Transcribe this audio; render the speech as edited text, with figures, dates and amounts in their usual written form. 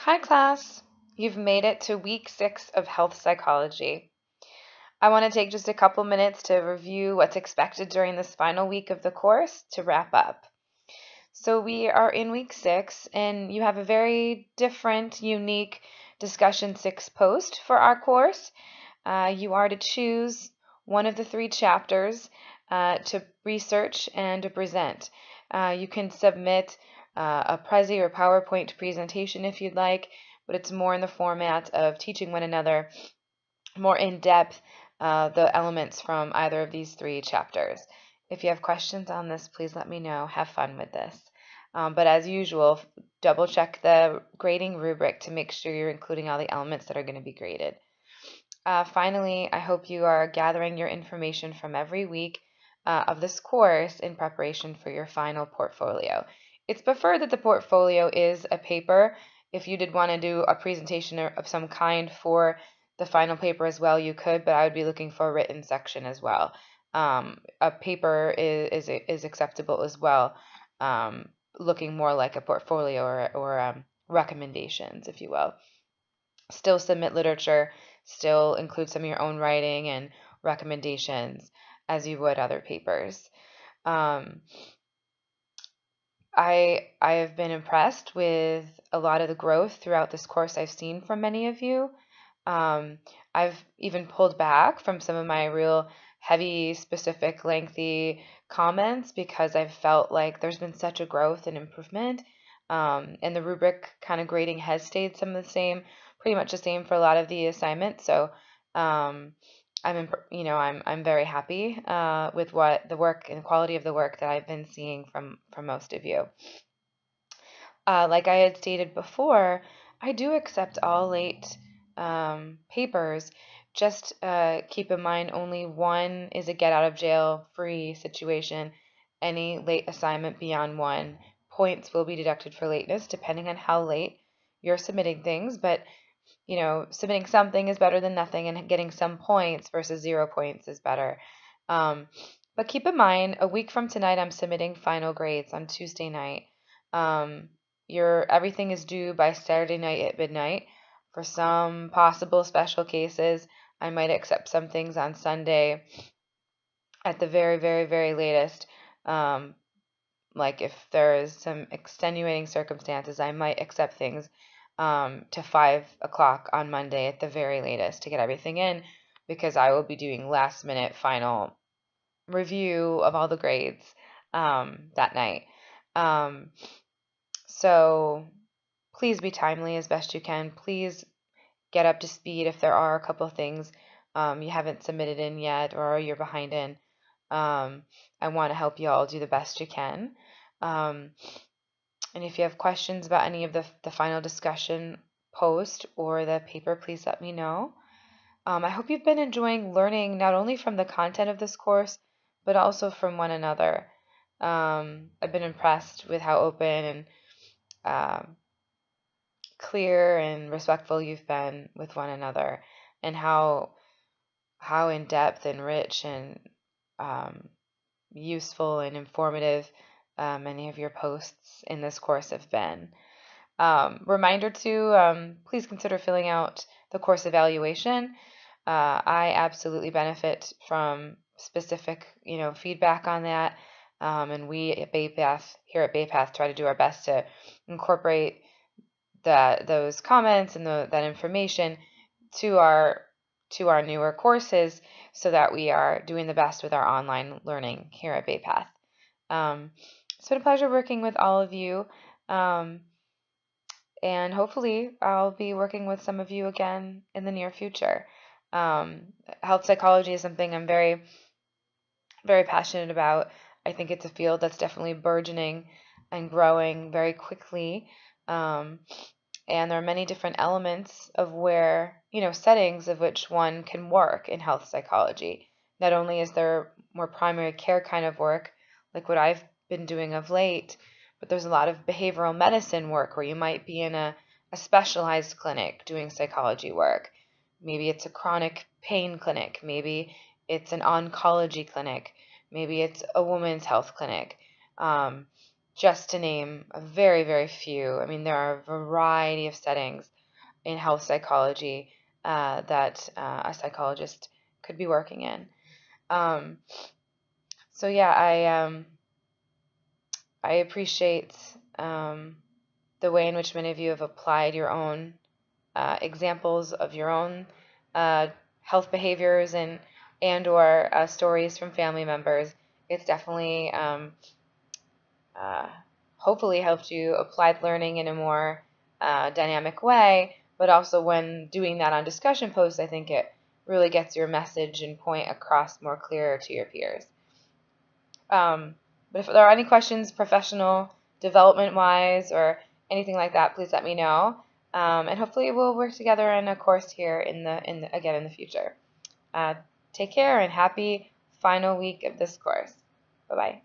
Hi, class. You've made it to week 6 of health psychology. I want to take just a couple minutes to review what's expected during this final week of the course to wrap up. So, we are in week 6, and you have a very different, unique discussion 6 post for our course. You are to choose one of the 3 chapters to research and to present. You can submit a Prezi or PowerPoint presentation if you'd like, but it's more in the format of teaching one another more in depth the elements from either of these 3 chapters. If you have questions on this, please let me know. Have fun with this. But as usual, double check the grading rubric to make sure you're including all the elements that are going to be graded. Finally, I hope you are gathering your information from every week of this course in preparation for your final portfolio. It's preferred that the portfolio is a paper. If you did want to do a presentation of some kind for the final paper as well, you could, but I would be looking for a written section as well. A paper is acceptable as well, looking more like a portfolio or recommendations, if you will. Still submit literature, still include some of your own writing and recommendations as you would other papers. Um, I have been impressed with a lot of the growth throughout this course I've seen from many of you. Um, I've even pulled back from some of my real heavy, specific, lengthy comments because I've felt like there's been such a growth and improvement. And the rubric kind of grading has stayed some of the same, pretty much the same for a lot of the assignments. So um, I'm very happy with what the work and quality of the work that I've been seeing from most of you. Like I had stated before, I do accept all late papers. Just keep in mind only one is a get out of jail free situation. Any late assignment beyond 1 points will be deducted for lateness, depending on how late you're submitting things. But submitting something is better than nothing, and getting some points versus 0 points is better. But keep in mind, a week from tonight, I'm submitting final grades on Tuesday night. Your everything is due by Saturday night at midnight. For some possible special cases, I might accept some things on Sunday at the very, very, very latest. Like if there is some extenuating circumstances, I might accept things to 5 o'clock on Monday at the very latest to get everything in, because I will be doing last minute final review of all the grades that night. So please be timely as best you can. Please get up to speed if there are a couple of things you haven't submitted in yet or you're behind in. I want to help you all do the best you can. And if you have questions about any of the final discussion post or the paper, please let me know. I hope you've been enjoying learning not only from the content of this course, but also from one another. I've been impressed with how open and clear and respectful you've been with one another, and how in depth and rich and useful and informative many of your posts in this course have been. Reminder to please consider filling out the course evaluation. I absolutely benefit from specific, feedback on that. And we at BayPath, here at BayPath, try to do our best to incorporate those comments and that information to our newer courses, so that we are doing the best with our online learning here at BayPath. It's been a pleasure working with all of you, and hopefully I'll be working with some of you again in the near future. Health psychology is something I'm very, very passionate about. I think it's a field that's definitely burgeoning and growing very quickly. And there are many different elements of where, settings of which one can work in health psychology. Not only is there more primary care kind of work, like what I've been doing of late, but there's a lot of behavioral medicine work where you might be in a specialized clinic doing psychology work. Maybe it's a chronic pain clinic. Maybe it's an oncology clinic. Maybe it's a women's health clinic. just to name a very, very few. I mean, there are a variety of settings in health psychology that a psychologist could be working in. Um, so yeah, I appreciate the way in which many of you have applied your own examples of your own uh, health behaviors and or stories from family members. It's definitely uh, hopefully helped you apply learning in a more dynamic way. But also when doing that on discussion posts, I think it really gets your message and point across more clear to your peers. But if there are any questions, professional development wise or anything like that, please let me know. And hopefully we'll work together in a course here again in the future. Uh, Take care and happy final week of this course. Bye bye.